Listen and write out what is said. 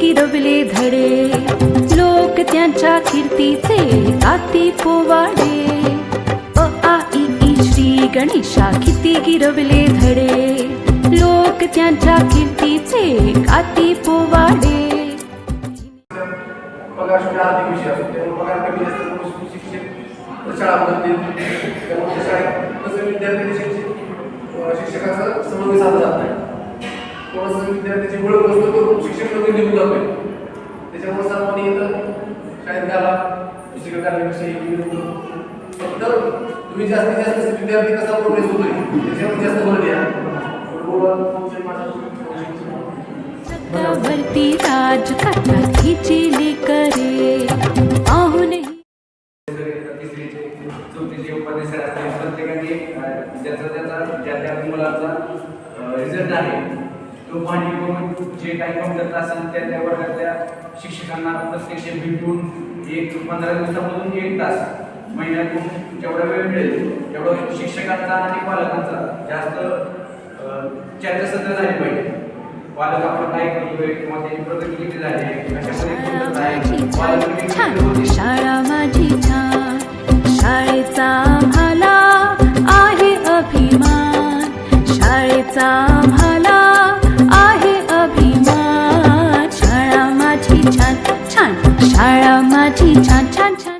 गिरवले धडे, लोक त्यांच्या कीर्तीचे गाती पोवाडे. अ आ इ ई श्री गणेशा किती गिरवले धडे, लोक त्यांच्या कीर्तीचे गाती पोवाडे. पगार आर्थिक विषय असतो, त्यामुळे पगार कमी असतो शिक्षक शाळा बदलतील. त्यामुळे शाळेत कसं विद्यार्थ्यांनी शिक्षकाचा समन्वय साधला जात नाही. थोडंसं विद्यार्थ्याची ओळख नसतो करून शिक्षक लोक निघून जातोय. त्याच्यामुळे सर्वांनी येतं शाळेत घाला दुसरीकडे घालण्यापेक्षा फक्त तुम्ही जास्तीत जास्त विद्यार्थी कसा प्रोग्रेस होतोय त्याच्यावर जास्त भर द्या. भरती राज कथा खिचली करे आहू नाही. चौथीचे उपदेश असतील प्रत्येकाने ज्या त्या मुलाचा रिझल्ट आहे तो पाहणी करून जे काही कमतरता असेल त्या वर्गातल्या शिक्षकांना प्रत्यक्ष भेटून 15 दिवसामधून 1 तास महिन्यातून जेवढा वेळ मिळेल तेवढं शिक्षकांचा आणि पालकांचा जास्त चर्चासत्र झाली पाहिजे. पालक आपण काय करतोय किंवा त्याची प्रगती किती झाली शाळा माझी छान, शाळेचा आम्हाला आहे अभिमान, शाळेचा आम्हाला आहे अभिमान. शाळा माझी छान छान, शाळा माझी छान छान छान.